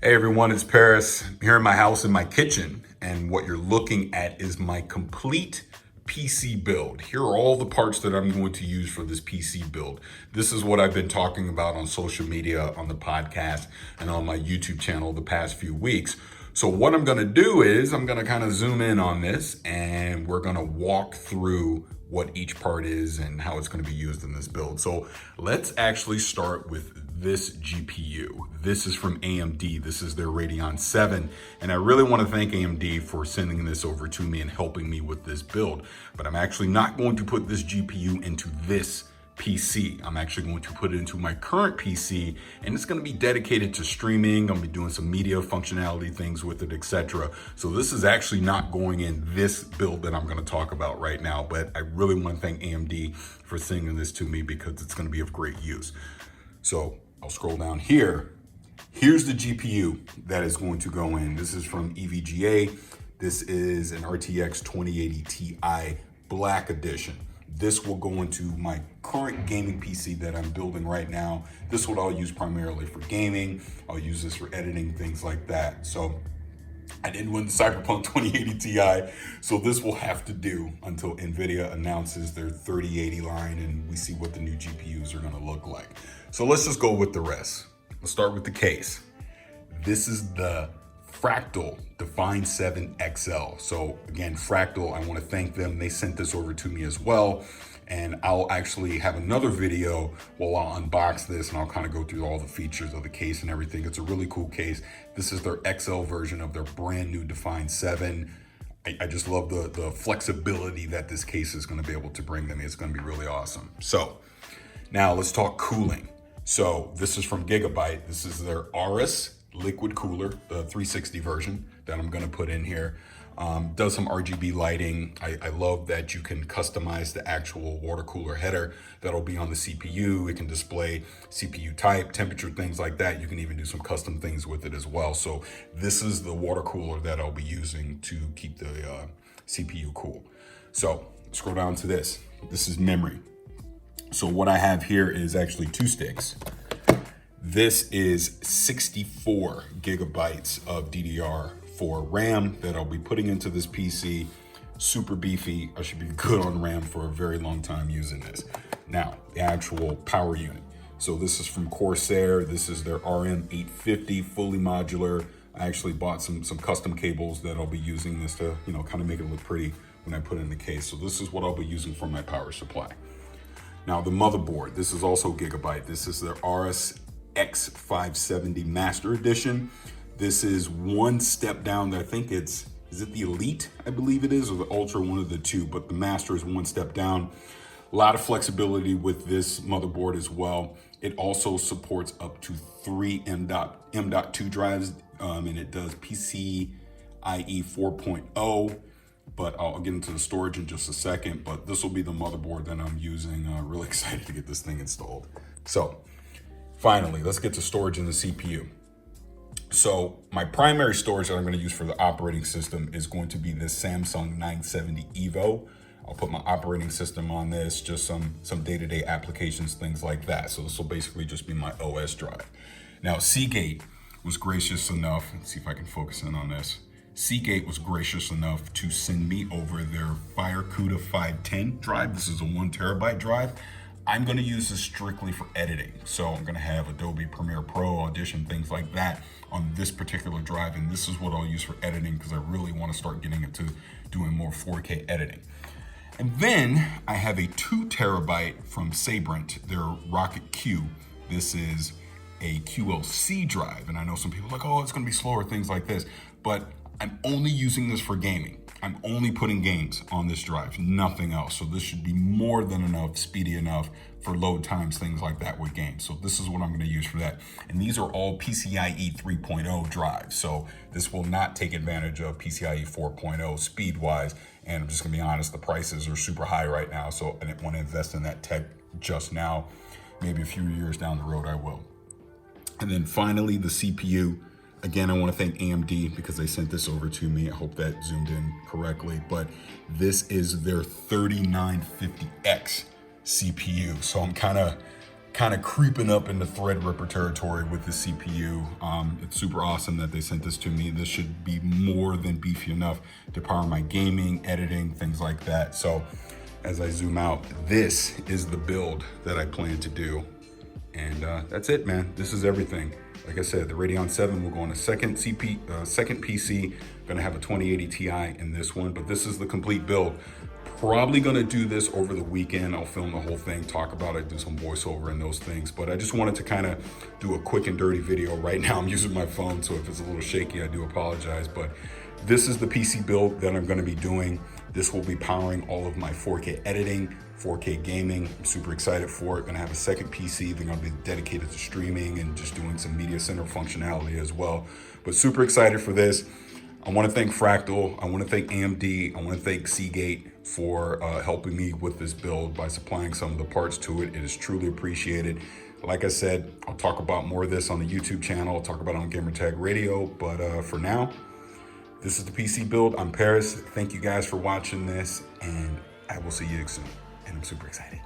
Hey everyone, it's Paris here in my house in my kitchen, and what you're looking at is my complete PC build. Here are all the parts that I'm going to use for this PC build. This is what I've been talking about on social media, on the podcast, and on my YouTube channel the past few weeks. So what I'm gonna do is I'm gonna kind of zoom in on this, and we're gonna walk through what each part is and how it's gonna be used in this build. So let's actually start with this GPU. This is from AMD. This is their Radeon 7. And I really want to thank AMD for sending this over to me and helping me with this build. But I'm actually not going to put this GPU into this PC. I'm actually going to put it into my current PC, and it's going to be dedicated to streaming. I'm going to be doing some media functionality things with it, etc. So this is actually not going in this build that I'm going to talk about right now, but I really want to thank AMD for sending this to me because it's going to be of great use. So I'll scroll down here. Here's the GPU that is going to go in. This is from EVGA. This is an RTX 2080 Ti Black Edition. This will go into my current gaming PC that I'm building right now. This is what I'll use primarily for gaming. I'll use this for editing, things like that. So I didn't win the Cyberpunk 2080 Ti, so this will have to do until Nvidia announces their 3080 line and we see what the new GPUs are gonna look like. So let's just go with the rest. Let's start with the case. This is the Fractal Defined 7 XL. So again, Fractal, I wanna thank them. They sent this over to me as well. And I'll actually have another video while I'll unbox this and I'll kind of go through all the features of the case and everything. It's a really cool case. This is their XL version of their brand new Defined 7. I just love the flexibility that this case is going to be able to bring them. It's going to be really awesome. So now let's talk cooling. So this is from Gigabyte. This is their Aorus liquid cooler, the 360 version that I'm going to put in here. Does some RGB lighting. I love that you can customize the actual water cooler header that'll be on the CPU. It can display CPU type, temperature, things like that. You can even do some custom things with it as well. So this is the water cooler that I'll be using to keep the CPU cool. So scroll down to this. This is memory. So what I have here is actually two sticks. This is 64 gigabytes of DDR4 RAM that I'll be putting into this PC. Super beefy. I should be good on RAM for a very long time using this. Now, the actual power unit. So this is from Corsair. This is their RM 850, fully modular. I actually bought some custom cables that I'll be using this to, kind of make it look pretty when I put it in the case. So this is what I'll be using for my power supply. Now the motherboard, this is also Gigabyte. This is their Aorus X570 Master Edition. This is one step down. I think is it the Elite? I believe it is, or the Ultra, one of the two, but the Master is one step down. A lot of flexibility with this motherboard as well. It also supports up to 3 M.2 drives, and it does PCIe 4.0, but I'll get into the storage in just a second, but this will be the motherboard that I'm using. Really excited to get this thing installed. So finally, let's get to storage in the CPU. So my primary storage that I'm going to use for the operating system is going to be this Samsung 970 EVO. I'll put my operating system on this, just some day-to-day applications, things like that. So this will basically just be my OS drive. Now Seagate was gracious enough, let's see if I can focus in on this. Seagate was gracious enough to send me over their FireCuda 510 drive. This is a 1 terabyte drive. I'm going to use this strictly for editing. So I'm going to have Adobe Premiere Pro, Audition, things like that on this particular drive. And this is what I'll use for editing because I really want to start getting into doing more 4K editing. And then I have a 2 terabyte from Sabrent, their Rocket Q. This is a QLC drive. And I know some people are like, oh, it's going to be slower, things like this. But I'm only using this for gaming. I'm only putting games on this drive, nothing else. So this should be more than enough, speedy enough for load times, things like that with games. So this is what I'm gonna use for that. And these are all PCIe 3.0 drives. So this will not take advantage of PCIe 4.0 speed-wise. And I'm just gonna be honest, the prices are super high right now. So I didn't wanna invest in that tech just now. Maybe a few years down the road, I will. And then finally, the CPU. Again, I want to thank AMD because they sent this over to me. I hope that zoomed in correctly, but this is their 3950X CPU. So I'm kind of kind of creeping up into Threadripper territory with the CPU. It's super awesome that they sent this to me. This should be more than beefy enough to power my gaming, editing, things like that. So as I zoom out, this is the build that I plan to do. And that's it, man. This is everything. Like I said, the Radeon 7 will go on a second PC. Gonna have a 2080 Ti in this one, but this is the complete build. Probably gonna do this over the weekend. I'll film the whole thing, talk about it, do some voiceover and those things. But I just wanted to kind of do a quick and dirty video. Right now I'm using my phone, so if it's a little shaky, I do apologize. But this is the PC build that I'm gonna be doing. This will be powering all of my 4K editing, 4K gaming. I'm super excited for it. Gonna have a second PC. They're gonna be dedicated to streaming and just doing some media center functionality as well. But super excited for this. I want to thank Fractal. I want to thank AMD. I want to thank Seagate for helping me with this build by supplying some of the parts to it. It is truly appreciated. Like I said, I'll talk about more of this on the YouTube channel. I'll talk about it on Gamertag Radio. But for now, this is the PC build. I'm Paris. Thank you guys for watching this, and I will see you soon. And I'm super excited.